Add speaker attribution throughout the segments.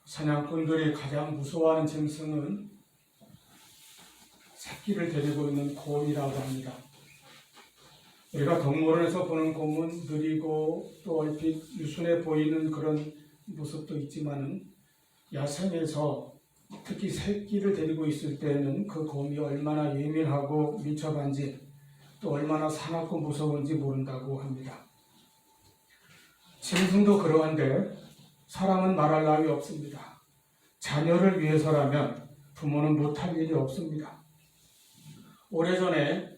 Speaker 1: 사냥꾼들이 가장 무서워하는 짐승은 새끼를 데리고 있는 곰이라고 합니다. 우리가 동물원에서 보는 곰은 느리고 또 얼핏 유순해 보이는 그런 모습도 있지만 야생에서 특히 새끼를 데리고 있을 때는 그 곰이 얼마나 예민하고 민첩한지 또 얼마나 사납고 무서운지 모른다고 합니다. 짐승도 그러한데 사람은 말할 나위 없습니다. 자녀를 위해서라면 부모는 못할 일이 없습니다. 오래전에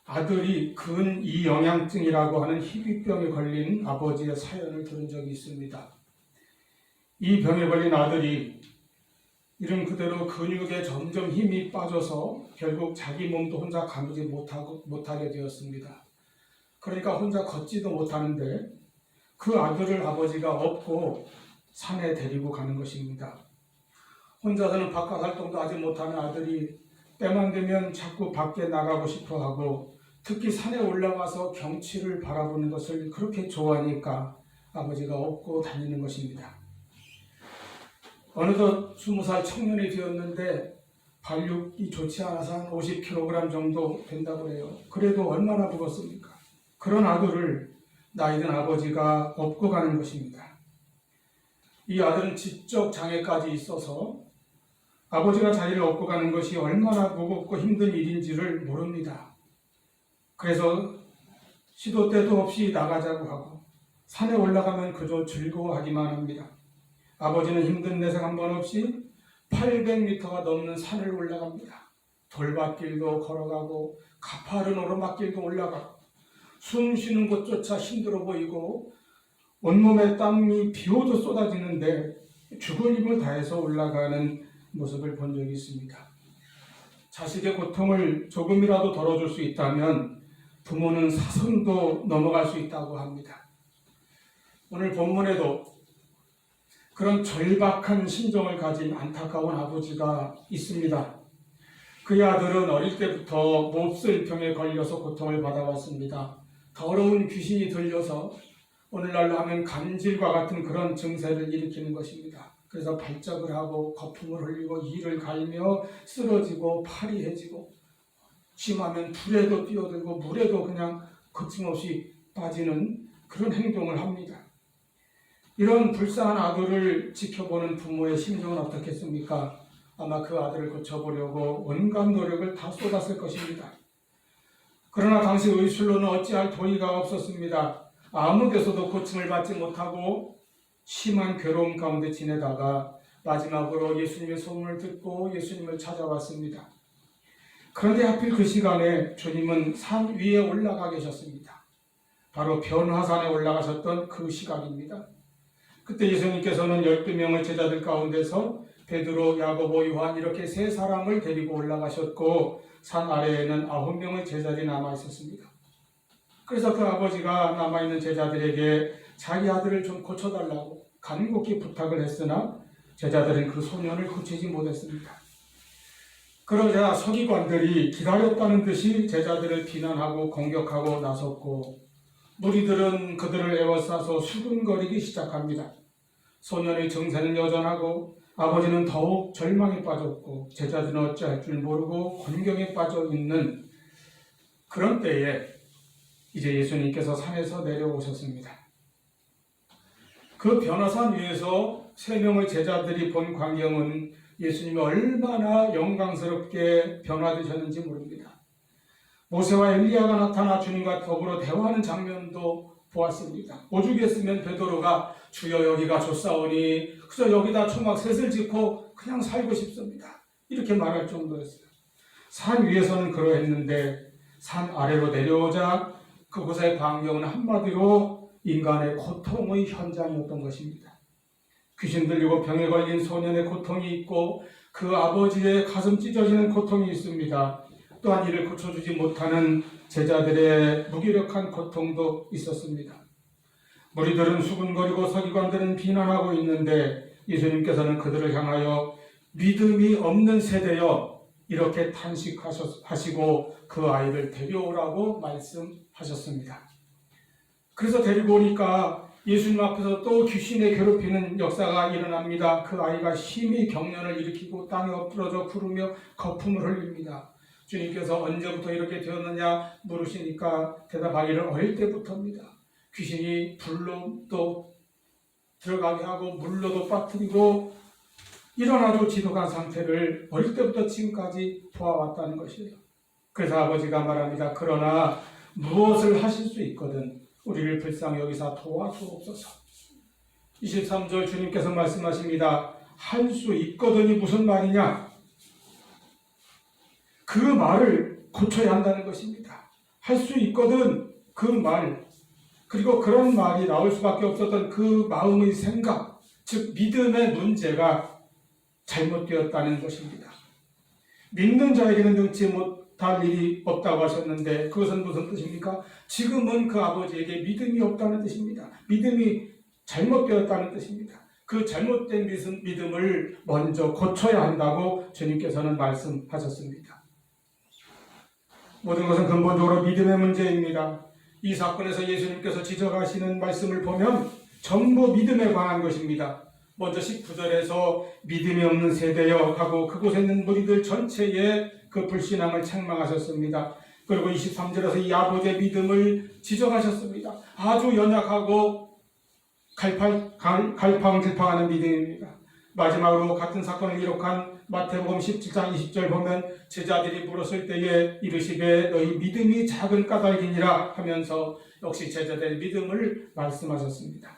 Speaker 1: 아들이 근이영양증이라고 하는 희귀병에 걸린 아버지의 사연을 들은 적이 있습니다. 이 병에 걸린 아들이 이름 그대로 근육에 점점 힘이 빠져서 결국 자기 몸도 혼자 가누지 못하게 되었습니다. 그러니까 혼자 걷지도 못하는데 그 아들을 아버지가 업고 산에 데리고 가는 것입니다. 혼자서는 바깥 활동도 하지 못하는 아들이 때만 되면 자꾸 밖에 나가고 싶어하고 특히 산에 올라가서 경치를 바라보는 것을 그렇게 좋아하니까 아버지가 업고 다니는 것입니다. 어느덧 20살 청년이 되었는데 발육이 좋지 않아서 한 50kg 정도 된다고 해요. 그래도 얼마나 무겁습니까? 그런 아들을 나이든 아버지가 업고 가는 것입니다. 이 아들은 지적 장애까지 있어서 아버지가 자기를 업고 가는 것이 얼마나 무겁고 힘든 일인지를 모릅니다. 그래서 시도 때도 없이 나가자고 하고 산에 올라가면 그저 즐거워하기만 합니다. 아버지는 힘든 내색 한 번 없이 800m가 넘는 산을 올라갑니다. 돌밭길도 걸어가고 가파른 오르막길도 올라가고 숨 쉬는 곳조차 힘들어 보이고 온몸에 땀이 비오듯 쏟아지는데 죽을 힘을 다해서 올라가는 모습을 본 적이 있습니다. 자식의 고통을 조금이라도 덜어줄 수 있다면 부모는 사선도 넘어갈 수 있다고 합니다. 오늘 본문에도 그런 절박한 심정을 가진 안타까운 아버지가 있습니다. 그의 아들은 어릴 때부터 몹쓸 병에 걸려서 고통을 받아왔습니다. 더러운 귀신이 들려서 오늘날로 하면 간질과 같은 그런 증세를 일으키는 것입니다. 그래서 발작을 하고 거품을 흘리고 이를 갈며 쓰러지고 팔이 해지고 심하면 불에도 뛰어들고 물에도 그냥 거침없이 빠지는 그런 행동을 합니다. 이런 불쌍한 아들을 지켜보는 부모의 심정은 어떻겠습니까? 아마 그 아들을 고쳐보려고 온갖 노력을 다 쏟았을 것입니다. 그러나 당시 의술로는 어찌할 도리가 없었습니다. 아무 데서도 고침을 받지 못하고 심한 괴로움 가운데 지내다가 마지막으로 예수님의 소문을 듣고 예수님을 찾아왔습니다. 그런데 하필 그 시간에 주님은 산 위에 올라가 계셨습니다. 바로 변화산에 올라가셨던 그 시각입니다. 그때 예수님께서는 12명의 제자들 가운데서 베드로, 야고보, 요한 이렇게 세 사람을 데리고 올라가셨고 산 아래에는 9명의 제자들이 남아있었습니다. 그래서 그 아버지가 남아있는 제자들에게 자기 아들을 좀 고쳐달라고 간곡히 부탁을 했으나 제자들은 그 소년을 고치지 못했습니다. 그러자 서기관들이 기다렸다는 듯이 제자들을 비난하고 공격하고 나섰고 무리들은 그들을 에워싸서 수군거리기 시작합니다. 소년의 증세는 여전하고 아버지는 더욱 절망에 빠졌고 제자들은 어찌할 줄 모르고 곤경에 빠져 있는 그런 때에 이제 예수님께서 산에서 내려오셨습니다. 그 변화산 위에서 3명의 제자들이 본 광경은 예수님이 얼마나 영광스럽게 변화되셨는지 모릅니다. 모세와 엘리야가 나타나 주님과 더불어 대화하는 장면도 보았습니다. 오죽했으면 베드로가 주여 여기가 좋사오니 그저 여기다 초막 셋을 짓고 그냥 살고 싶습니다. 이렇게 말할 정도였어요. 산 위에서는 그러했는데 산 아래로 내려오자 그곳의 광경은 한마디로 인간의 고통의 현장이었던 것입니다. 귀신 들리고 병에 걸린 소년의 고통이 있고 그 아버지의 가슴 찢어지는 고통이 있습니다. 또한 이를 고쳐주지 못하는 제자들의 무기력한 고통도 있었습니다. 무리들은 수군거리고 서기관들은 비난하고 있는데 예수님께서는 그들을 향하여 믿음이 없는 세대여 이렇게 탄식하시고 그 아이를 데려오라고 말씀하셨습니다. 그래서 데리고 오니까 예수님 앞에서 또 귀신에 괴롭히는 역사가 일어납니다. 그 아이가 심히 경련을 일으키고 땅에 엎드러져 구르며 거품을 흘립니다. 주님께서 언제부터 이렇게 되었느냐 물으시니까 대답하기를 어릴 때부터입니다. 귀신이 불로 또 들어가게 하고 물로도 빠뜨리고 일어나도 지독한 상태를 어릴 때부터 지금까지 보아왔다는 것이에요. 그래서 아버지가 말합니다. 그러나 무엇을 하실 수 있거든 우리를 불쌍히 여기사 도와주옵소서. 23절 주님께서 말씀하십니다. 할 수 있거든이 무슨 말이냐? 그 말을 고쳐야 한다는 것입니다. 할 수 있거든 그 말, 그리고 그런 말이 나올 수밖에 없었던 그 마음의 생각, 즉 믿음의 문제가 잘못되었다는 것입니다. 믿는 자에게는 능치 못할 일이 없다고 하셨는데 그것은 무슨 뜻입니까? 지금은 그 아버지에게 믿음이 없다는 뜻입니다. 믿음이 잘못되었다는 뜻입니다. 그 잘못된 믿음을 먼저 고쳐야 한다고 주님께서는 말씀하셨습니다. 모든 것은 근본적으로 믿음의 문제입니다. 이 사건에서 예수님께서 지적하시는 말씀을 보면 전부 믿음에 관한 것입니다. 먼저 19절에서 믿음이 없는 세대여 하고 그곳에 있는 무리들 전체에 그 불신앙을 책망하셨습니다. 그리고 23절에서 이 아버지의 믿음을 지적하셨습니다. 아주 연약하고 갈팡질팡하는 믿음입니다. 마지막으로 같은 사건을 기록한 마태복음 17장 20절 보면 제자들이 물었을 때에 이르시되 너희 믿음이 작은 까닭이니라 하면서 역시 제자들의 믿음을 말씀하셨습니다.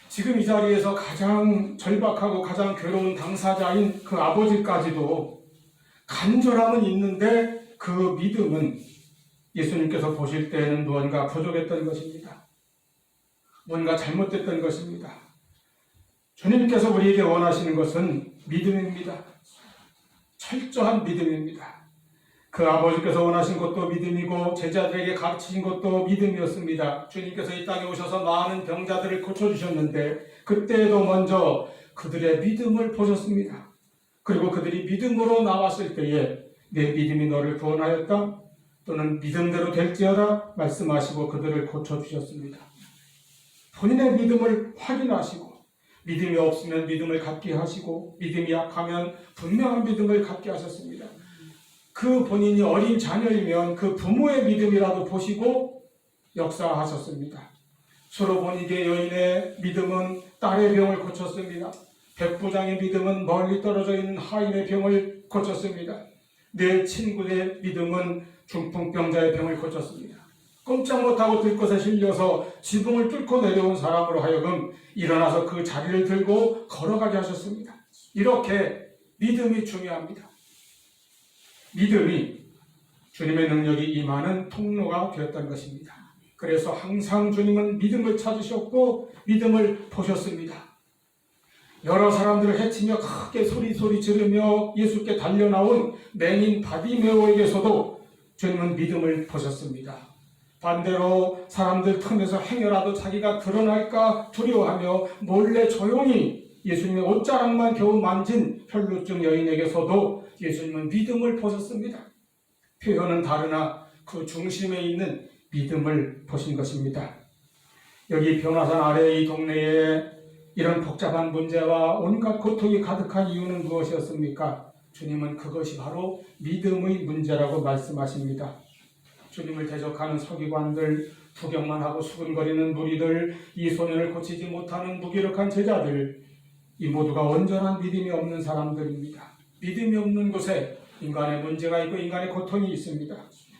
Speaker 1: 지금 이 자리에서 가장 절박하고 가장 괴로운 당사자인 그 아버지까지도 간절함은 있는데 그 믿음은 예수님께서 보실 때에는 무언가 부족했던 것입니다. 뭔가 잘못됐던 것입니다. 주님께서 우리에게 원하시는 것은 믿음입니다. 철저한 믿음입니다. 그 아버지께서 원하신 것도 믿음이고 제자들에게 가르치신 것도 믿음이었습니다. 주님께서 이 땅에 오셔서 많은 병자들을 고쳐주셨는데 그때에도 먼저 그들의 믿음을 보셨습니다. 그리고 그들이 믿음으로 나왔을 때에 내 믿음이 너를 구원하였다 또는 믿음대로 될지어다 말씀하시고 그들을 고쳐주셨습니다. 본인의 믿음을 확인하시고 믿음이 없으면 믿음을 갖게 하시고 믿음이 약하면 분명한 믿음을 갖게 하셨습니다. 그 본인이 어린 자녀이면 그 부모의 믿음이라도 보시고 역사하셨습니다. 수로보니게 여인의 믿음은 딸의 병을 고쳤습니다. 백부장의 믿음은 멀리 떨어져 있는 하인의 병을 고쳤습니다. 내 친구의 믿음은 중풍병자의 병을 고쳤습니다. 꼼짝 못하고 들것에 실려서 지붕을 뚫고 내려온 사람으로 하여금 일어나서 그 자리를 들고 걸어가게 하셨습니다. 이렇게 믿음이 중요합니다. 믿음이 주님의 능력이 임하는 통로가 되었던 것입니다. 그래서 항상 주님은 믿음을 찾으셨고 믿음을 보셨습니다. 여러 사람들을 해치며 크게 소리 지르며 예수께 달려나온 맹인 바디메오에게서도 주님은 믿음을 보셨습니다. 반대로 사람들 틈에서 행여라도 자기가 드러날까 두려워하며 몰래 조용히 예수님의 옷자락만 겨우 만진 혈루증 여인에게서도 예수님은 믿음을 보셨습니다. 표현은 다르나 그 중심에 있는 믿음을 보신 것입니다. 여기 변화산 아래 이 동네에 이런 복잡한 문제와 온갖 고통이 가득한 이유는 무엇이었습니까? 주님은 그것이 바로 믿음의 문제라고 말씀하십니다. 주님을 대적하는 서기관들, 구경만 하고 수근거리는 무리들, 이 소년을 고치지 못하는 무기력한 제자들, 이 모두가 온전한 믿음이 없는 사람들입니다. 믿음이 없는 곳에 인간의 문제가 있고 인간의 고통이 있습니다.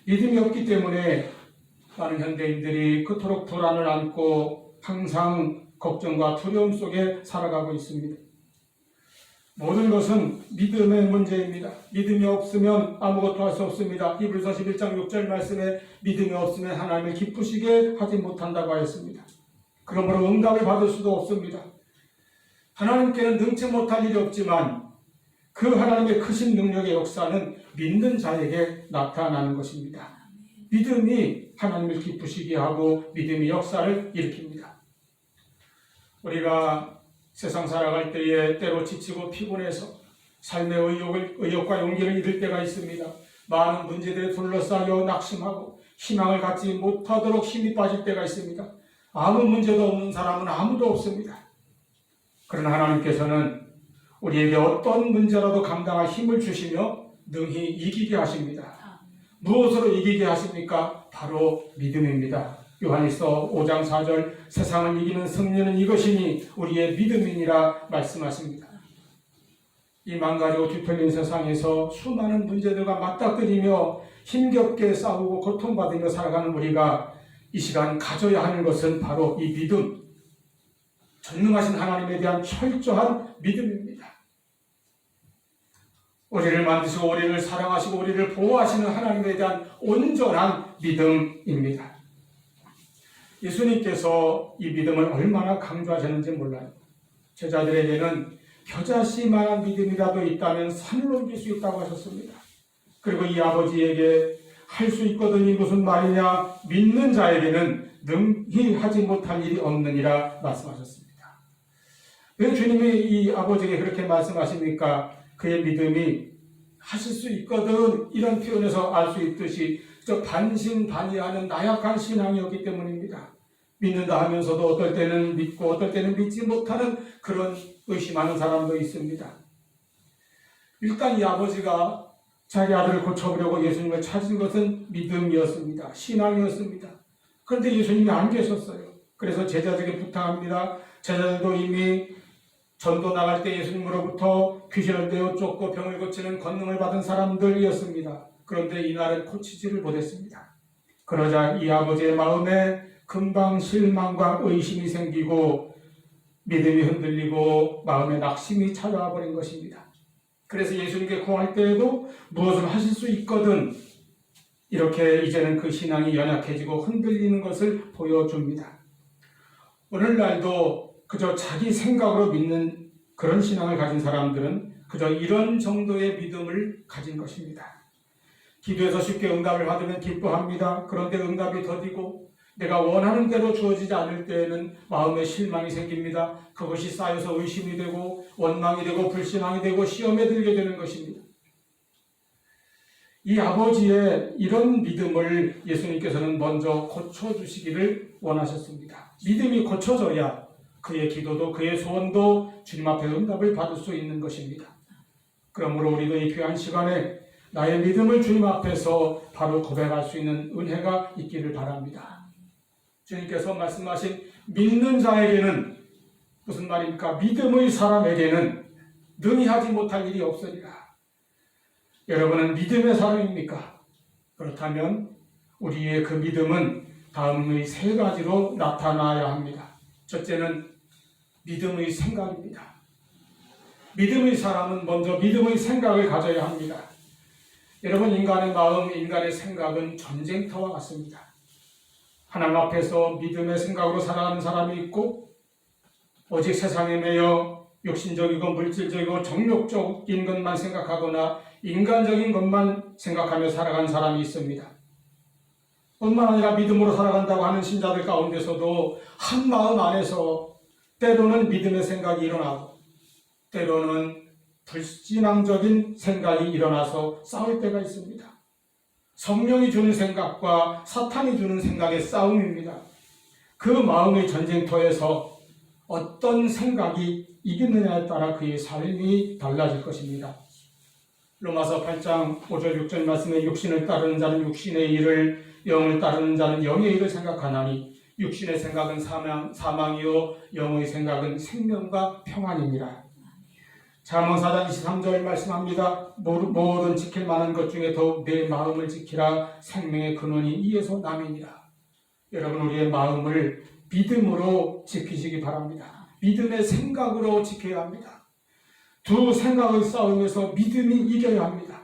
Speaker 1: 믿음이 없기 때문에 많은 현대인들이 그토록 불안을 안고 항상 걱정과 두려움 속에 살아가고 있습니다. 모든 것은 믿음의 문제입니다. 믿음이 없으면 아무것도 할 수 없습니다. 히브리서 11장 6절 말씀에 믿음이 없으면 하나님을 기쁘시게 하지 못한다고 하였습니다. 그러므로 응답을 받을 수도 없습니다. 하나님께는 능치 못할 일이 없지만 그 하나님의 크신 능력의 역사는 믿는 자에게 나타나는 것입니다. 믿음이 하나님을 기쁘시게 하고 믿음이 역사를 일으킵니다. 우리가 세상 살아갈 때에 때로 지치고 피곤해서 삶의 의욕과 용기를 잃을 때가 있습니다. 많은 문제들에 둘러싸여 낙심하고 희망을 갖지 못하도록 힘이 빠질 때가 있습니다. 아무 문제도 없는 사람은 아무도 없습니다. 그러나 하나님께서는 우리에게 어떤 문제라도 감당할 힘을 주시며 능히 이기게 하십니다. 무엇으로 이기게 하십니까? 바로 믿음입니다. 요한일서 5장 4절 세상을 이기는 승리는 이것이니 우리의 믿음이니라 말씀하십니다. 이 망가지고 뒤틀린 세상에서 수많은 문제들과 맞닥뜨리며 힘겹게 싸우고 고통받으며 살아가는 우리가 이 시간 가져야 하는 것은 바로 이 믿음, 전능하신 하나님에 대한 철저한 믿음입니다. 우리를 만드시고 우리를 사랑하시고 우리를 보호하시는 하나님에 대한 온전한 믿음입니다. 예수님께서 이 믿음을 얼마나 강조하셨는지 몰라요. 제자들에게는 겨자씨만한 믿음이라도 있다면 산을 옮길 수 있다고 하셨습니다. 그리고 이 아버지에게 할 수 있거든이 무슨 말이냐, 믿는 자에게는 능히 하지 못할 일이 없느니라 말씀하셨습니다. 왜 주님이 이 아버지에게 그렇게 말씀하십니까? 그의 믿음이 하실 수 있거든, 이런 표현에서 알 수 있듯이 반신반의하는 나약한 신앙이었기 때문입니다. 믿는다 하면서도 어떨 때는 믿고 어떨 때는 믿지 못하는 그런 의심하는 사람도 있습니다. 일단 이 아버지가 자기 아들을 고쳐보려고 예수님을 찾은 것은 믿음이었습니다. 신앙이었습니다. 그런데 예수님이 안 계셨어요. 그래서 제자들에게 부탁합니다. 제자들도 이미 전도 나갈 때 예수님으로부터 귀신을 내어 쫓고 병을 고치는 권능을 받은 사람들이었습니다. 그런데 이날은 고치지를 못했습니다. 그러자 이 아버지의 마음에 금방 실망과 의심이 생기고 믿음이 흔들리고 마음에 낙심이 찾아와 버린 것입니다. 그래서 예수님께 구할 때에도 무엇을 하실 수 있거든, 이렇게 이제는 그 신앙이 연약해지고 흔들리는 것을 보여줍니다. 오늘날도 그저 자기 생각으로 믿는 그런 신앙을 가진 사람들은 그저 이런 정도의 믿음을 가진 것입니다. 기도해서 쉽게 응답을 받으면 기뻐합니다. 그런데 응답이 더디고 내가 원하는 대로 주어지지 않을 때에는 마음에 실망이 생깁니다. 그것이 쌓여서 의심이 되고 원망이 되고 불신앙이 되고 시험에 들게 되는 것입니다. 이 아버지의 이런 믿음을 예수님께서는 먼저 고쳐주시기를 원하셨습니다. 믿음이 고쳐져야 그의 기도도 그의 소원도 주님 앞에 응답을 받을 수 있는 것입니다. 그러므로 우리도 이 귀한 시간에 나의 믿음을 주님 앞에서 바로 고백할 수 있는 은혜가 있기를 바랍니다. 주님께서 말씀하신 믿는 자에게는 무슨 말입니까? 믿음의 사람에게는 능히 하지 못할 일이 없으리라. 여러분은 믿음의 사람입니까? 그렇다면 우리의 그 믿음은 다음의 세 가지로 나타나야 합니다. 첫째는 믿음의 생각입니다. 믿음의 사람은 먼저 믿음의 생각을 가져야 합니다. 여러분, 인간의 마음, 인간의 생각은 전쟁터와 같습니다. 하나님 앞에서 믿음의 생각으로 살아가는 사람이 있고 오직 세상에 매여 육신적이고 물질적이고 정욕적인 것만 생각하거나 인간적인 것만 생각하며 살아가는 사람이 있습니다. 뿐만 아니라 믿음으로 살아간다고 하는 신자들 가운데서도 한 마음 안에서 때로는 믿음의 생각이 일어나고 때로는 불신앙적인 생각이 일어나서 싸울 때가 있습니다. 성령이 주는 생각과 사탄이 주는 생각의 싸움입니다. 그 마음의 전쟁터에서 어떤 생각이 이기느냐에 따라 그의 삶이 달라질 것입니다. 로마서 8장 5절 6절 말씀에 육신을 따르는 자는 육신의 일을, 영을 따르는 자는 영의 일을 생각하나니 육신의 생각은 사망이요 영의 생각은 생명과 평안이니라. 잠언 4장 23절 말씀합니다. 모든 지킬 만한 것 중에 더욱 내 마음을 지키라. 생명의 근원이 이에서 남이니라. 여러분, 우리의 마음을 믿음으로 지키시기 바랍니다. 믿음의 생각으로 지켜야 합니다. 두 생각의 싸움에서 믿음이 이겨야 합니다.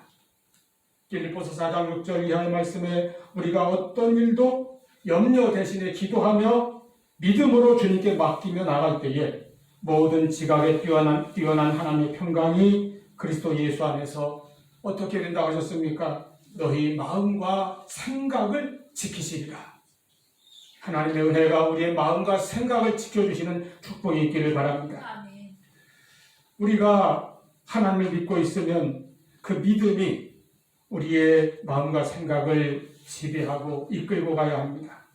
Speaker 1: 빌립보서 4장 6절 이하의 말씀에 우리가 어떤 일도 염려 대신에 기도하며 믿음으로 주님께 맡기며 나갈 때에 모든 지각에 뛰어난 하나님의 평강이 그리스도 예수 안에서 어떻게 된다고 하셨습니까? 너희 마음과 생각을 지키시리라. 하나님의 은혜가 우리의 마음과 생각을 지켜주시는 축복이 있기를 바랍니다. 우리가 하나님을 믿고 있으면 그 믿음이 우리의 마음과 생각을 지배하고 이끌고 가야 합니다.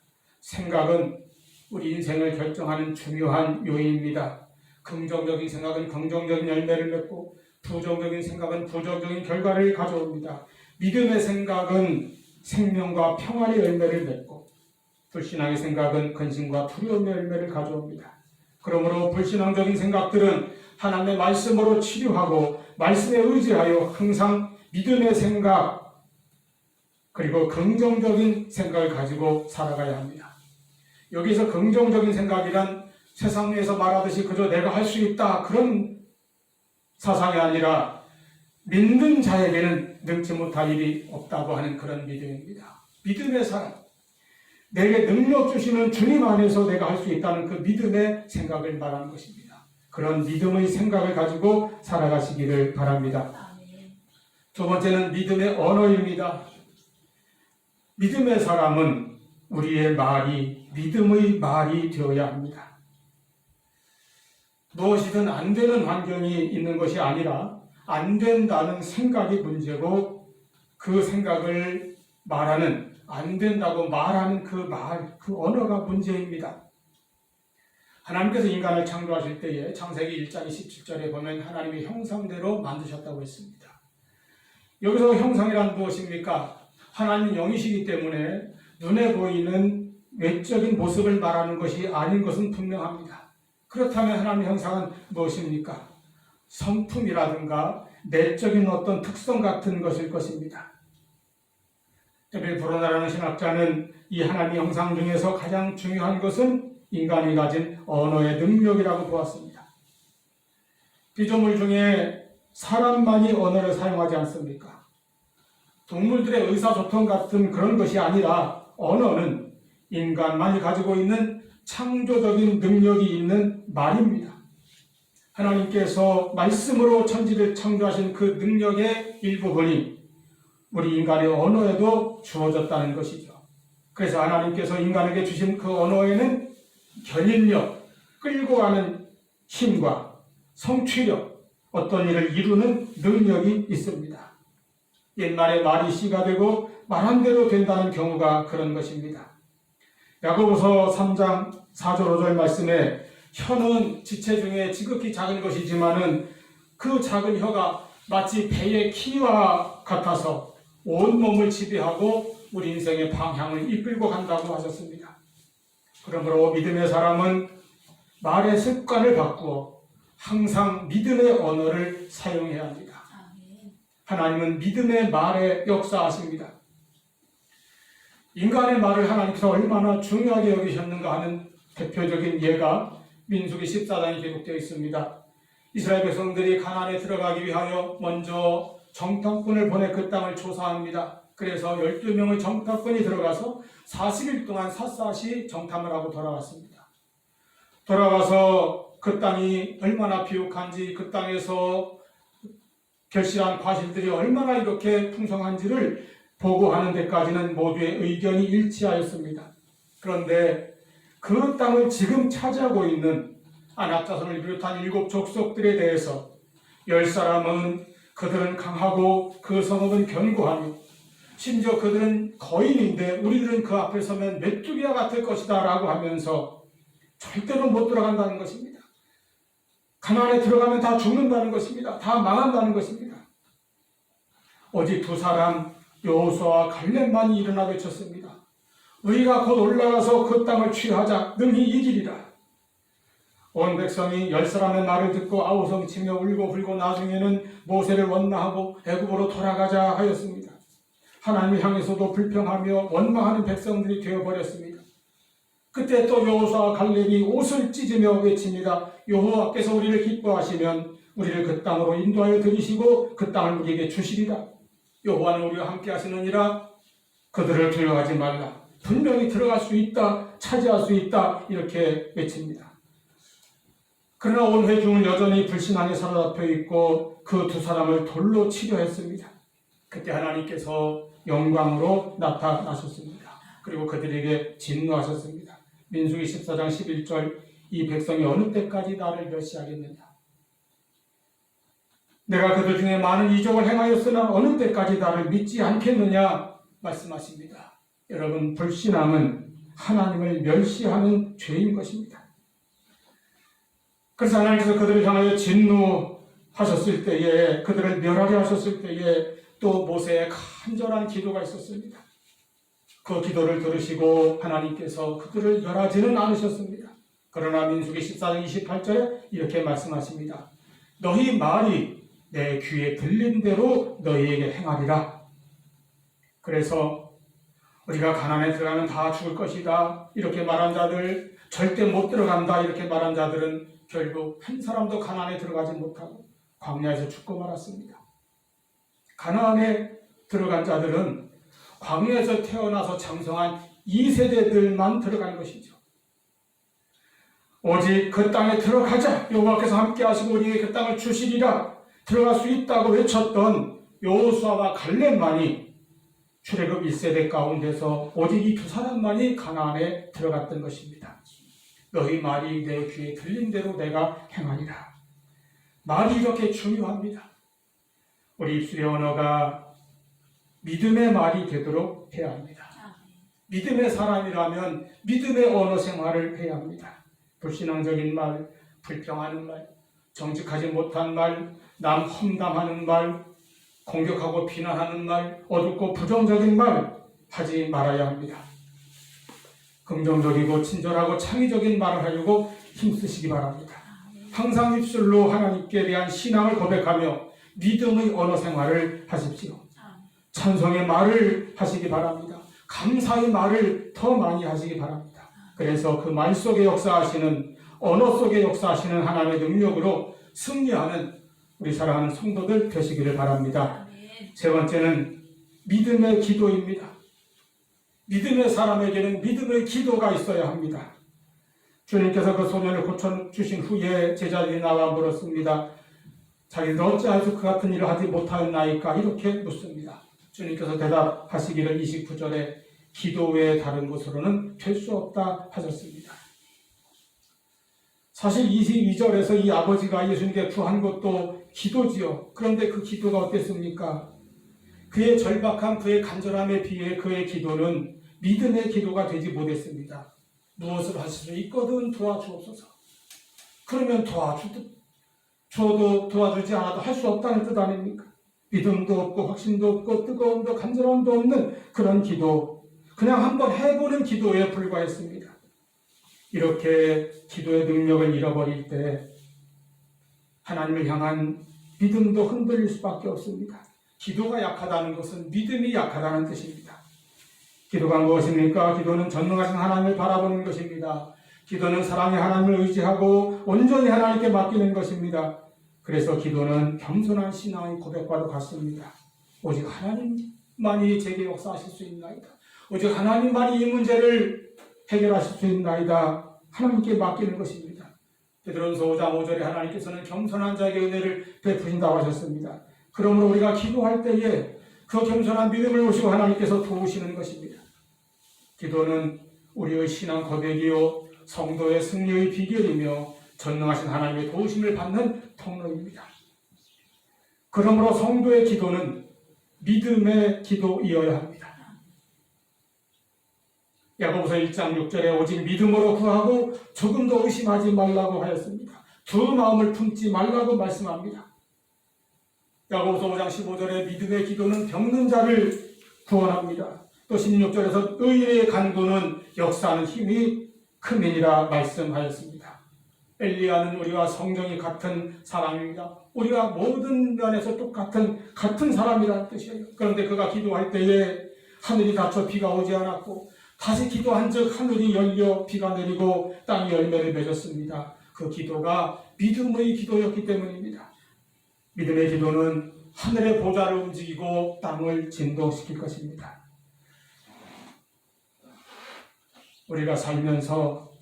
Speaker 1: 생각은 우리 인생을 결정하는 중요한 요인입니다. 긍정적인 생각은 긍정적인 열매를 맺고 부정적인 생각은 부정적인 결과를 가져옵니다. 믿음의 생각은 생명과 평안의 열매를 맺고 불신앙의 생각은 근심과 두려움의 열매를 가져옵니다. 그러므로 불신앙적인 생각들은 하나님의 말씀으로 치료하고 말씀에 의지하여 항상 믿음의 생각 그리고 긍정적인 생각을 가지고 살아가야 합니다. 여기서 긍정적인 생각이란 세상에서 말하듯이 그저 내가 할 수 있다 그런 사상이 아니라 믿는 자에게는 능치 못할 일이 없다고 하는 그런 믿음입니다. 믿음의 사람, 내게 능력 주시는 주님 안에서 내가 할 수 있다는 그 믿음의 생각을 말하는 것입니다. 그런 믿음의 생각을 가지고 살아가시기를 바랍니다. 두 번째는 믿음의 언어입니다. 믿음의 사람은 우리의 말이 믿음의 말이 되어야 합니다. 무엇이든 안 되는 환경이 있는 것이 아니라 안 된다는 생각이 문제고 그 생각을 말하는 안 된다고 말하는 그 언어가 문제입니다. 하나님께서 인간을 창조하실 때에 창세기 1장 27절에 보면 하나님의 형상대로 만드셨다고 했습니다. 여기서 형상이란 무엇입니까? 하나님은 영이시기 때문에 눈에 보이는 외적인 모습을 말하는 것이 아닌 것은 분명합니다. 그렇다면 하나님의 형상은 무엇입니까? 성품이라든가 내적인 어떤 특성 같은 것일 것입니다. 에벨 브로나라는 신학자는 이 하나님의 형상 중에서 가장 중요한 것은 인간이 가진 언어의 능력이라고 보았습니다. 피조물 중에 사람만이 언어를 사용하지 않습니까? 동물들의 의사소통 같은 그런 것이 아니라 언어는 인간만이 가지고 있는 창조적인 능력이 있는 말입니다. 하나님께서 말씀으로 천지를 창조하신 그 능력의 일부분이 우리 인간의 언어에도 주어졌다는 것이죠. 그래서 하나님께서 인간에게 주신 그 언어에는 견인력, 끌고 가는 힘과 성취력, 어떤 일을 이루는 능력이 있습니다. 옛말에 말이 씨가 되고 말한 대로 된다는 경우가 그런 것입니다. 야고보서 3장 4절 5절 말씀에 혀는 지체 중에 지극히 작은 것이지만은 그 작은 혀가 마치 배의 키와 같아서 온몸을 지배하고 우리 인생의 방향을 이끌고 간다고 하셨습니다. 그러므로 믿음의 사람은 말의 습관을 바꾸어 항상 믿음의 언어를 사용해야 합니다. 하나님은 믿음의 말에 역사하십니다. 인간의 말을 하나님께서 얼마나 중요하게 여기셨는가 하는 대표적인 예가 민수기 14장에 기록되어 있습니다. 이스라엘 백성들이 가나안에 들어가기 위하여 먼저 정탐꾼을 보내 그 땅을 조사합니다. 그래서 12명의 정탐꾼이 들어가서 40일 동안 샅샅이 정탐을 하고 돌아왔습니다. 돌아와서 그 땅이 얼마나 비옥한지, 그 땅에서 결실한 과실들이 얼마나 이렇게 풍성한지를 보고하는 데까지는 모두의 의견이 일치하였습니다. 그런데 그 땅을 지금 차지하고 있는 아낙 자손을 비롯한 7 족속들에 대해서 10사람은 그들은 강하고 그 성읍은 견고하며 심지어 그들은 거인인데 우리들은 그 앞에 서면 메뚜기와 같을 것이다 라고 하면서 절대로 못 들어간다는 것입니다. 가나안에 들어가면 다 죽는다는 것입니다. 다 망한다는 것입니다. 오직 2 사람 여호수아와 갈렙만이 일어나 외쳤습니다. 우리가 곧 올라가서 그 땅을 취하자. 능히 이기리라. 온 백성이 10사람의 말을 듣고 아우성치며 울고 불고 나중에는 모세를 원망하고 애굽으로 돌아가자 하였습니다. 하나님을 향해서도 불평하며 원망하는 백성들이 되어버렸습니다. 그때 또 여호수아와 갈렙이 옷을 찢으며 외칩니다. 여호와께서 우리를 기뻐하시면 우리를 그 땅으로 인도하여 들이시고 그 땅을 우리에게 주시리라. 여호와는 우리와 함께 하시느니라. 그들을 두려워하지 말라. 분명히 들어갈 수 있다, 차지할 수 있다, 이렇게 외칩니다. 그러나 온 회중은 여전히 불신앙에 사로잡혀 있고 그 2 사람을 돌로 치려 했습니다. 그때 하나님께서 영광으로 나타나셨습니다. 그리고 그들에게 진노하셨습니다. 민수기 14장 11절 이 백성이 어느 때까지 나를 멸시하겠느냐. 내가 그들 중에 많은 이적을 행하였으나 어느 때까지 나를 믿지 않겠느냐 말씀하십니다. 여러분, 불신앙은 하나님을 멸시하는 죄인 것입니다. 그래서 하나님께서 그들을 향하여 진노하셨을 때에, 그들을 멸하게 하셨을 때에 또 모세의 간절한 기도가 있었습니다. 그 기도를 들으시고 하나님께서 그들을 멸하지는 않으셨습니다. 그러나 민수기 14장 28절에 이렇게 말씀하십니다. 너희 말이 내 귀에 들린 대로 너희에게 행하리라. 그래서 우리가 가나안에 들어가면 다 죽을 것이다 이렇게 말한 자들, 절대 못 들어간다 이렇게 말한 자들은 결국 한 사람도 가나안에 들어가지 못하고 광야에서 죽고 말았습니다. 가나안에 들어간 자들은 광야에서 태어나서 장성한 2세대들만 들어간 것이죠. 오직 그 땅에 들어가자, 여호와께서 함께 하시고 우리에게 그 땅을 주시리라, 들어갈 수 있다고 외쳤던 여호수아와 갈렙만이 출애굽 1세대 가운데서 오직 이 두 사람만이 가나안에 들어갔던 것입니다. 너희 말이 내 귀에 들린 대로 내가 행하리라. 말이 이렇게 중요합니다. 우리 입술의 언어가 믿음의 말이 되도록 해야 합니다. 믿음의 사람이라면 믿음의 언어 생활을 해야 합니다. 불신앙적인 말, 불평하는 말, 정직하지 못한 말, 남 험담하는 말, 공격하고 비난하는 말, 어둡고 부정적인 말 하지 말아야 합니다. 긍정적이고 친절하고 창의적인 말을 하려고 힘쓰시기 바랍니다. 항상 입술로 하나님께 대한 신앙을 고백하며 믿음의 언어 생활을 하십시오. 찬송의 말을 하시기 바랍니다. 감사의 말을 더 많이 하시기 바랍니다. 그래서 그 말 속에 역사하시는, 언어 속에 역사하시는 하나님의 능력으로 승리하는 우리 사랑하는 성도들 되시기를 바랍니다. 세 번째는 믿음의 기도입니다. 믿음의 사람에게는 믿음의 기도가 있어야 합니다. 주님께서 그 소년을 고쳐주신 후에 제자들이 나와 물었습니다. 자기들 어찌하여서 그 같은 일을 하지 못하였나이까? 이렇게 묻습니다. 주님께서 대답하시기를 29절에 기도 외에 다른 것으로는 될 수 없다 하셨습니다. 사실 22절에서 이 아버지가 예수님께 구한 것도 기도지요. 그런데 그 기도가 어땠습니까? 그의 절박함, 그의 간절함에 비해 그의 기도는 믿음의 기도가 되지 못했습니다. 무엇을 하실 수 있거든 도와주옵소서. 그러면 도와줘도 도와주지 않아도 할 수 없다는 뜻 아닙니까? 믿음도 없고 확신도 없고 뜨거움도 간절함도 없는 그런 기도, 그냥 한번 해보는 기도에 불과했습니다. 이렇게 기도의 능력을 잃어버릴 때 하나님을 향한 믿음도 흔들릴 수밖에 없습니다. 기도가 약하다는 것은 믿음이 약하다는 뜻입니다. 기도가 무엇입니까? 기도는 전능하신 하나님을 바라보는 것입니다. 기도는 사랑의 하나님을 의지하고 온전히 하나님께 맡기는 것입니다. 그래서 기도는 겸손한 신앙의 고백과도 같습니다. 오직 하나님만이 제게 역사하실 수 있나이다. 오직 하나님만이 이 문제를 해결하실 수 있나이다. 하나님께 맡기는 것입니다. 베드로전서 5장 5절에 하나님께서는 겸손한 자에게 은혜를 베푸신다고 하셨습니다. 그러므로 우리가 기도할 때에 그 겸손한 믿음을 오시고 하나님께서 도우시는 것입니다. 기도는 우리의 신앙 고백이요 성도의 승리의 비결이며 전능하신 하나님의 도우심을 받는 통로입니다. 그러므로 성도의 기도는 믿음의 기도이어야 합니다. 야고보서 1장 6절에 오직 믿음으로 구하고 조금도 의심하지 말라고 하였습니다. 두 마음을 품지 말라고 말씀합니다. 야고보서 5장 15절에 믿음의 기도는 병든 자를 구원합니다. 또 16절에서 의인의 간구는 역사하는 힘이 크니라 말씀하였습니다. 엘리야는 우리와 성정이 같은 사람입니다. 우리가 모든 면에서 같은 사람이라는 뜻이에요. 그런데 그가 기도할 때에 하늘이 닫혀 비가 오지 않았고 다시 기도한 즉 하늘이 열려 비가 내리고 땅이 열매를 맺었습니다. 그 기도가 믿음의 기도였기 때문입니다. 믿음의 기도는 하늘의 보좌를 움직이고 땅을 진동시킬 것입니다. 우리가 살면서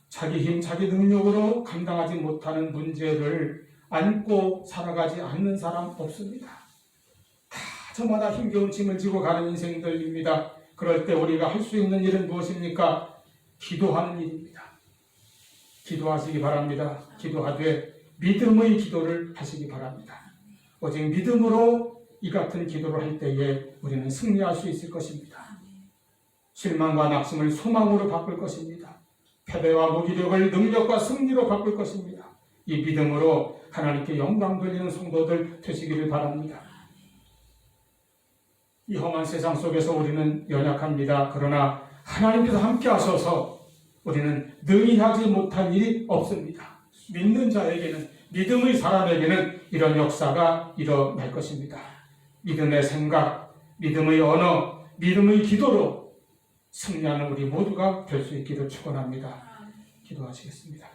Speaker 1: 자기 힘, 자기 능력으로 감당하지 못하는 문제를 안고 살아가지 않는 사람 없습니다. 다 저마다 힘겨운 짐을 지고 가는 인생들입니다. 그럴 때 우리가 할 수 있는 일은 무엇입니까? 기도하는 일입니다. 기도하시기 바랍니다. 기도하되 믿음의 기도를 하시기 바랍니다. 오직 믿음으로 이 같은 기도를 할 때에 우리는 승리할 수 있을 것입니다. 실망과 낙심을 소망으로 바꿀 것입니다. 패배와 무기력을 능력과 승리로 바꿀 것입니다. 이 믿음으로 하나님께 영광 돌리는 성도들 되시기를 바랍니다. 이 험한 세상 속에서 우리는 연약합니다. 그러나 하나님께서 함께 하셔서 우리는 능히 하지 못한 일이 없습니다. 믿는 자에게는, 믿음의 사람에게는 이런 역사가 일어날 것입니다. 믿음의 생각, 믿음의 언어, 믿음의 기도로 승리하는 우리 모두가 될 수 있기를 축원합니다. 기도하시겠습니다.